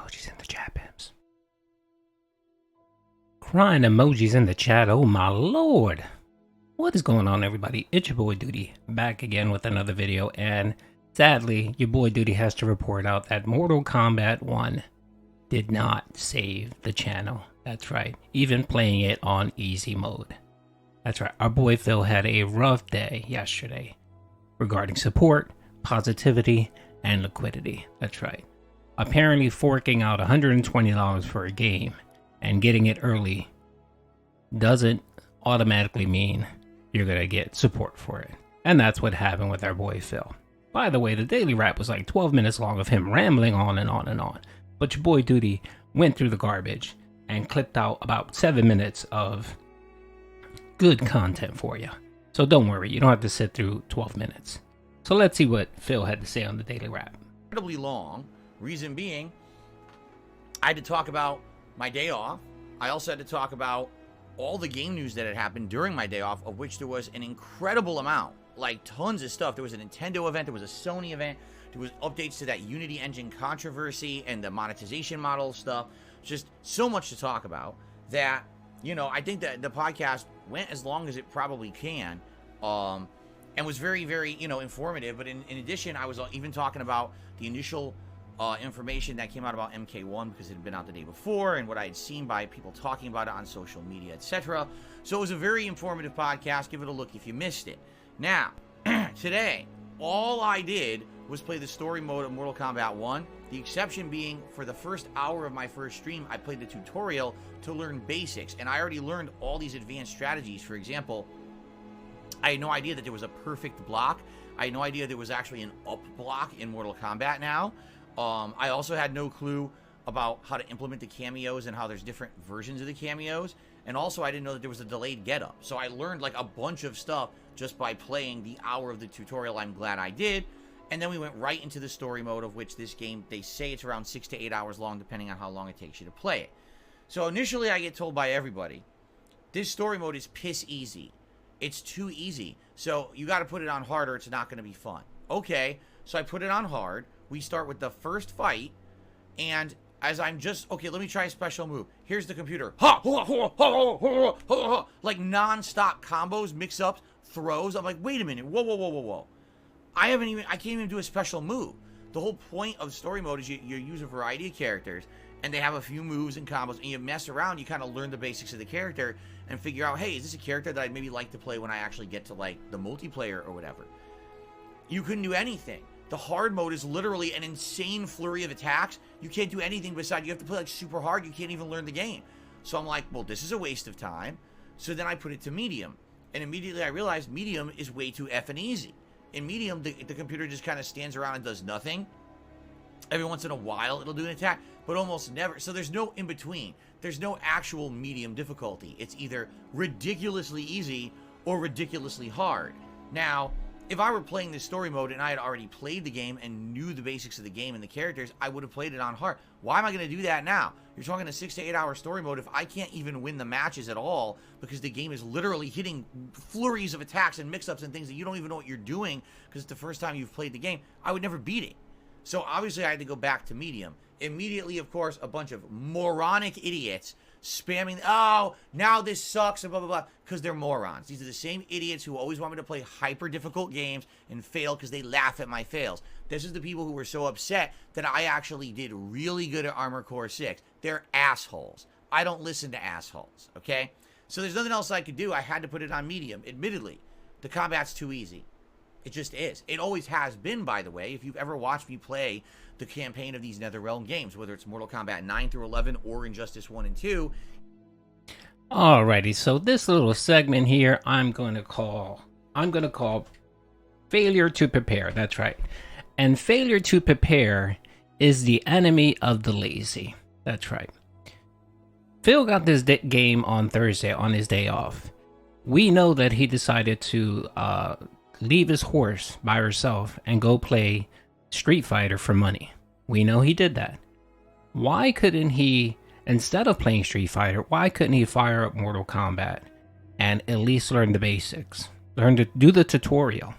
emojis in the chat, pimps. Crying emojis in the chat, oh my lord. What is going on, everybody? It's your boy Duty, back again with another video, and sadly, your boy Duty has to report out that Mortal Kombat 1 did not save the channel. That's right, even playing it on easy mode. That's right, our boy Phil had a rough day yesterday regarding support, positivity, and liquidity. That's right. Apparently forking out $120 for a game and getting it early doesn't automatically mean you're gonna get support for it. And that's what happened with our boy Phil. By the way, the daily rap was like 12 minutes long of him rambling on and on and on. But your boy Duty went through the garbage and clipped out about 7 minutes of good content for you. So don't worry, you don't have to sit through 12 minutes. So let's see what Phil had to say on the daily rap. Incredibly long. Reason being, I had to talk about my day off. I also had to talk about all the game news that had happened during my day off, of which there was an incredible amount, like tons of stuff. There was a Nintendo event, there was a Sony event, there was updates to that Unity engine controversy and the monetization model stuff. Just so much to talk about that, you know, I think that the podcast went as long as it probably can, and was very, very, you know, informative. But in addition, I was even talking about the initial information that came out about MK1, because it had been out the day before, and what I had seen by people talking about it on social media, etc. So it was a very informative podcast. Give it a look if you missed it. Now, today, all I did was play the story mode of Mortal Kombat 1. The exception being, for the first hour of my first stream, I played the tutorial to learn basics, and I already learned all these advanced strategies. For example, I had no idea that there was a perfect block. I had no idea there was actually an up block in Mortal Kombat now. I also had no clue about how to implement the cameos and how there's different versions of the cameos. And also, I didn't know that there was a delayed getup. So I learned like a bunch of stuff just by playing the hour of the tutorial. I'm glad I did. And then we went right into the story mode, of which this game, they say it's around 6 to 8 hours long, depending on how long it takes you to play it. So initially, I get told by everybody, this story mode is piss easy. It's too easy. So you got to put it on hard or it's not going to be fun. Okay, so I put it on hard. We start with the first fight, and as I'm just, okay, let me try a special move. Here's the computer. Ha! Ha! Ha! Ha! Ha! Ha! Like non-stop combos, mix-ups, throws. I'm like, wait a minute. Whoa, whoa, whoa, whoa, whoa. I can't even do a special move. The whole point of story mode is you use a variety of characters, and they have a few moves and combos, and you mess around, you kind of learn the basics of the character and figure out, hey, is this a character that I'd maybe like to play when I actually get to, like, the multiplayer or whatever? You couldn't do anything. The hard mode is literally an insane flurry of attacks. You can't do anything besides, you have to play, like, super hard. You can't even learn the game. So I'm like, well, this is a waste of time. So then I put it to medium, and immediately I realized medium is way too effing easy. In medium, the computer just kind of stands around and does nothing. Every once in a while, it'll do an attack, but almost never. So there's no in-between. There's no actual medium difficulty. It's either ridiculously easy or ridiculously hard. Now, if I were playing this story mode and I had already played the game and knew the basics of the game and the characters, I would have played it on hard. Why am I going to do that now? You're talking a 6 to 8 hour story mode. If I can't even win the matches at all because the game is literally hitting flurries of attacks and mix-ups and things that you don't even know what you're doing because it's the first time you've played the game, I would never beat it. So obviously I had to go back to medium. Immediately, of course, a bunch of moronic idiots spamming, oh, now this sucks, and blah, blah, blah, because they're morons. These are the same idiots who always want me to play hyper difficult games and fail because they laugh at my fails. This is the people who were so upset that I actually did really good at Armored Core 6. They're assholes. I don't listen to assholes, okay? So there's nothing else I could do. I had to put it on medium. Admittedly, the combat's too easy. It just is. It always has been, by the way. If you've ever watched me play the campaign of these NetherRealm games, whether it's Mortal Kombat 9 through 11 or Injustice 1 and 2. Alrighty, so this little segment here, I'm going to call failure to prepare. That's right. And failure to prepare is the enemy of the lazy. That's right. Phil got this game on Thursday on his day off. We know that he decided to leave his horse by herself and go play Street Fighter for money. We know he did that. Why couldn't he, instead of playing Street Fighter, why couldn't he fire up Mortal Kombat and at least learn the basics? Learn to do the tutorial.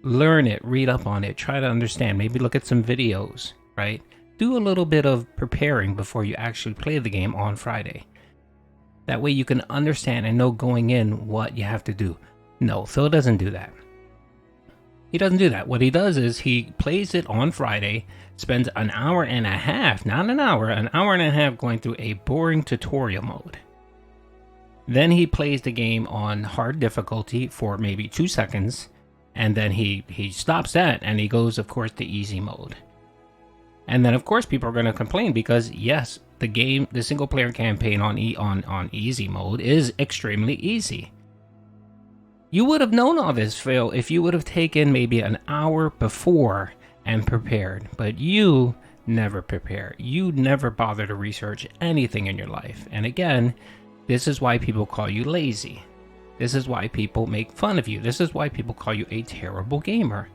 Learn it, read up on it, try to understand, maybe look at some videos, right? do a little bit of preparing before you actually play the game on Friday. That way you can understand and know going in what you have to do. No, Phil doesn't do that. He doesn't do that. What he does is he plays it on Friday, spends an hour and a half, not an hour and a half going through a boring tutorial mode. Then he plays the game on hard difficulty for maybe 2 seconds, and then he stops that and he goes, of course, to easy mode. And then, of course, people are going to complain because, yes, the single player campaign on easy mode is extremely easy. You would have known all this, Phil, if you would have taken maybe an hour before and prepared, but you never prepare. You never bother to research anything in your life. And again, this is why people call you lazy. This is why people make fun of you. This is why people call you a terrible gamer.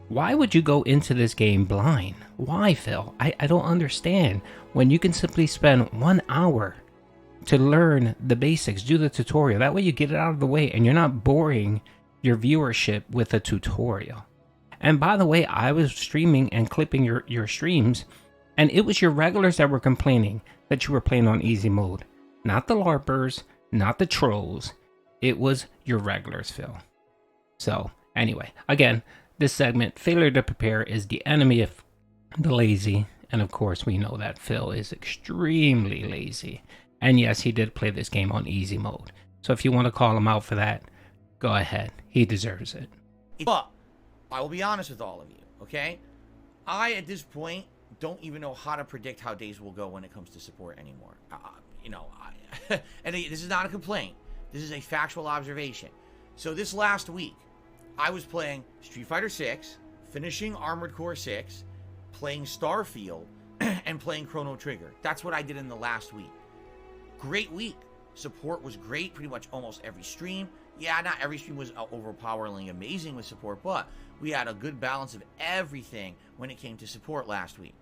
Why would you go into this game blind? Why, Phil? I don't understand. When you can simply spend 1 hour to learn the basics, do the tutorial. That way you get it out of the way and you're not boring your viewership with a tutorial. And by the way, I was streaming and clipping your streams, and it was your regulars that were complaining that you were playing on easy mode. Not the LARPers, not the trolls. It was your regulars, Phil. So, anyway, again, this segment, failure to prepare, is the enemy of the lazy. And of course, we know that Phil is extremely lazy. And yes, he did play this game on easy mode. So if you want to call him out for that, go ahead. He deserves it. But I will be honest with all of you, okay? I, at this point, don't even know how to predict how days will go when it comes to support anymore. And this is not a complaint. This is a factual observation. So this last week, I was playing Street Fighter 6, finishing Armored Core 6, playing Starfield, and playing Chrono Trigger. That's what I did in the last week. Great week. Support was great, pretty much almost every stream. Yeah, not every stream was overpoweringly amazing with support, but we had a good balance of everything when it came to support last week.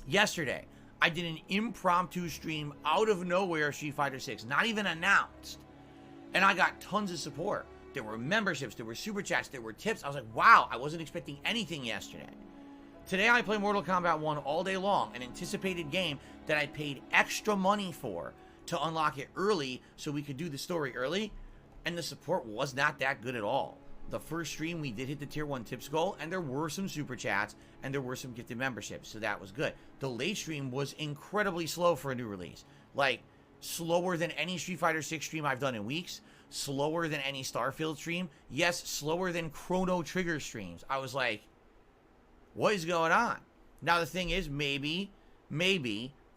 Yesterday, I did an impromptu stream out of nowhere, Street Fighter 6, not even announced. And I got tons of support. There were memberships, there were super chats, there were tips. I was like, wow, I wasn't expecting anything yesterday. Today I play Mortal Kombat 1 all day long, an anticipated game that I paid extra money for to unlock it early so we could do the story early, and the support was not that good at all. The first stream we did hit the tier 1 tips goal, and there were some super chats, and there were some gifted memberships, so that was good. The late stream was incredibly slow for a new release. Like, slower than any Street Fighter 6 stream I've done in weeks, slower than any Starfield stream, yes, slower than Chrono Trigger streams. I was like, what is going on? Now the thing is, maybe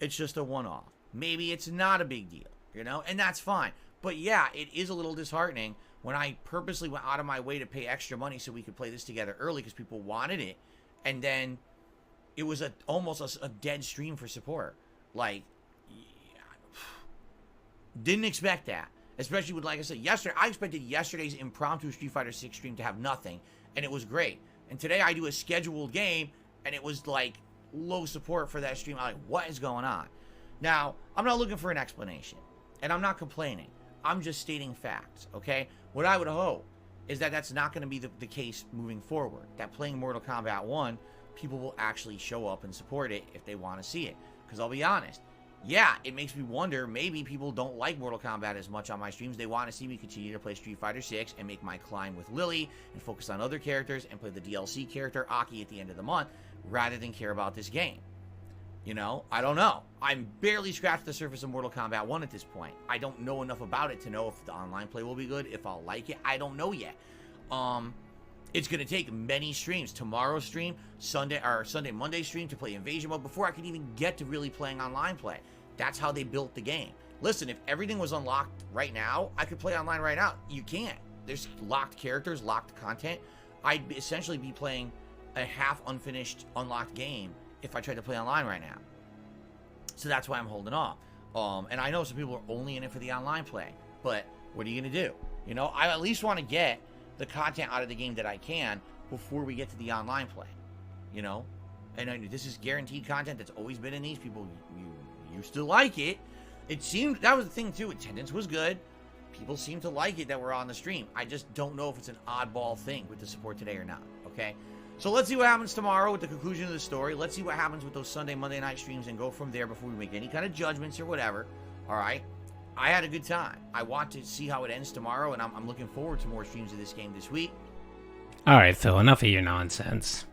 it's just a one-off. Maybe it's not a big deal, you know, and that's fine. But yeah, it is a little disheartening when I purposely went out of my way to pay extra money so we could play this together early because people wanted it, and then it was almost a dead stream for support. Like, didn't expect that. Especially with, like I said, yesterday, I expected yesterday's impromptu Street Fighter 6 stream to have nothing, and it was great. And today I do a scheduled game, and it was like low support for that stream. I'm like, what is going on? Now, I'm not looking for an explanation, and I'm not complaining. I'm just stating facts, okay? What I would hope is that that's not going to be the case moving forward. That playing Mortal Kombat 1, people will actually show up and support it if they want to see it. Because I'll be honest, yeah, it makes me wonder, maybe people don't like Mortal Kombat as much on my streams. They want to see me continue to play Street Fighter 6 and make my climb with Lily and focus on other characters and play the DLC character, Aki, at the end of the month, rather than care about this game. You know, I don't know. I'm barely scratched the surface of Mortal Kombat 1 at this point. I don't know enough about it to know if the online play will be good, if I'll like it. I don't know yet. It's going to take many streams. Tomorrow's stream, Monday stream to play Invasion Mode before I can even get to really playing online play. That's how they built the game. Listen, if everything was unlocked right now, I could play online right now. You can't. There's locked characters, locked content. I'd essentially be playing a half unfinished unlocked game if I tried to play online right now. So that's why I'm holding off. And I know some people are only in it for the online play, but what are you going to do? You know, I at least want to get the content out of the game that I can before we get to the online play, you know? And this is guaranteed content that's always been in these. People used to like it. It seemed, that was the thing too, attendance was good. People seem to like it that we're on the stream. I just don't know if it's an oddball thing with the support today or not, okay? So let's see what happens tomorrow with the conclusion of the story. Let's see what happens with those Sunday, Monday night streams and go from there before we make any kind of judgments or whatever. All right. I had a good time. I want to see how it ends tomorrow, and I'm looking forward to more streams of this game this week. All right, Phil, enough of your nonsense.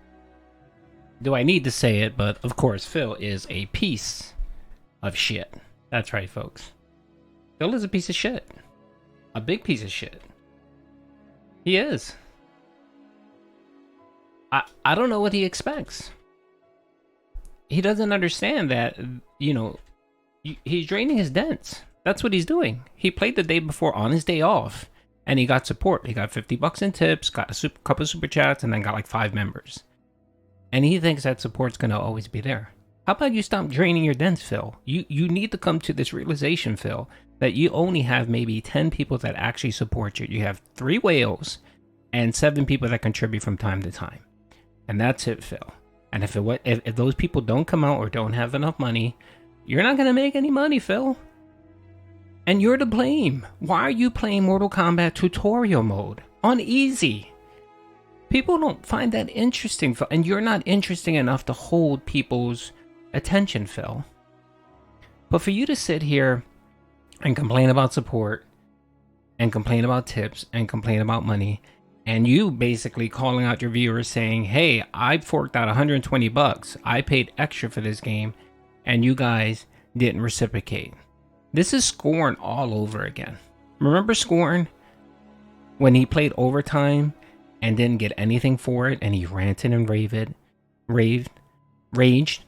Do I need to say it? But of course, Phil is a piece of shit. That's right, folks. Phil is a piece of shit. A big piece of shit. He is. I don't know what he expects. He doesn't understand that, you know, he's draining his dents. That's what he's doing. He played the day before on his day off, and he got support. He got $50 in tips, got a couple of super chats, and then got like 5 members. And he thinks that support's going to always be there. How about you stop draining your dents, Phil? You need to come to this realization, Phil, that you only have maybe 10 people that actually support you. You have 3 whales and 7 people that contribute from time to time. And that's it, Phil. And if those people don't come out or don't have enough money, you're not going to make any money, Phil. And you're to blame. Why are you playing Mortal Kombat tutorial mode on easy? People don't find that interesting, Phil. And you're not interesting enough to hold people's attention, Phil. But for you to sit here and complain about support and complain about tips and complain about money, and you basically calling out your viewers saying, hey, I forked out $120. I paid extra for this game, and you guys didn't reciprocate. This is Scorn all over again. Remember Scorn? When he played overtime and didn't get anything for it, and he ranted and raged.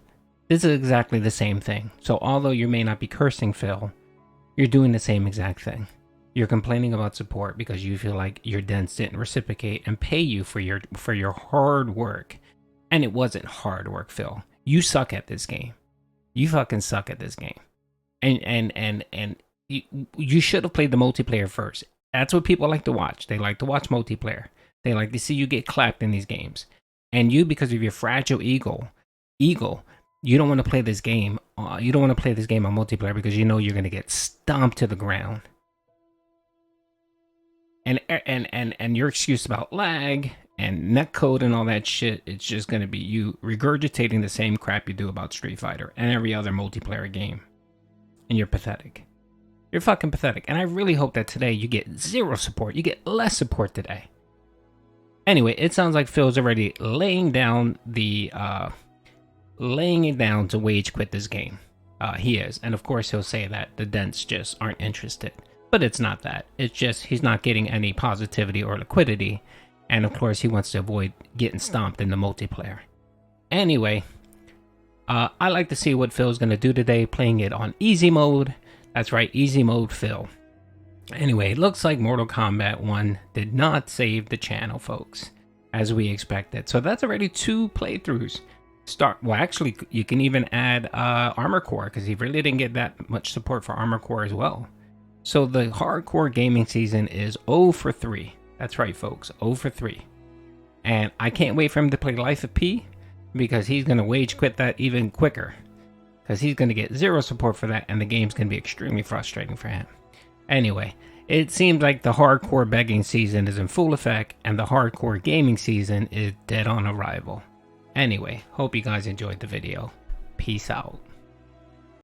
This is exactly the same thing. So although you may not be cursing, Phil, you're doing the same exact thing. You're complaining about support because you feel like your dents didn't reciprocate and pay you for your hard work. And it wasn't hard work, Phil. You suck at this game. You fucking suck at this game. And you should have played the multiplayer first. That's what people like to watch. They like to watch multiplayer. They like to see you get clapped in these games. And you, because of your fragile ego, you don't want to play this game. You don't want to play this game on multiplayer because you know you're going to get stomped to the ground. And your excuse about lag and netcode and all that shit, it's just going to be you regurgitating the same crap you do about Street Fighter and every other multiplayer game. And you're pathetic. You're fucking pathetic. And I really hope that today you get 0 support. You get less support today. Anyway, it sounds like Phil's already laying it down to wage quit this game. He is. And of course he'll say that the Dents just aren't interested. But it's not that. It's just he's not getting any positivity or liquidity. And of course he wants to avoid getting stomped in the multiplayer. Anyway, I like to see what Phil's going to do today, playing it on easy mode. That's right, easy mode Phil. Anyway, it looks like Mortal Kombat 1 did not save the channel, folks, as we expected. So that's already 2 playthroughs. Well, actually, you can even add Armor Core, because he really didn't get that much support for Armor Core as well. So the hardcore gaming season is 0 for 3. That's right, folks, 0 for 3. And I can't wait for him to play Life of P, because he's going to wage quit that even quicker. Because he's going to get 0 support for that, and the game's going to be extremely frustrating for him. Anyway, it seems like the hardcore begging season is in full effect, and the hardcore gaming season is dead on arrival. Anyway, hope you guys enjoyed the video. Peace out.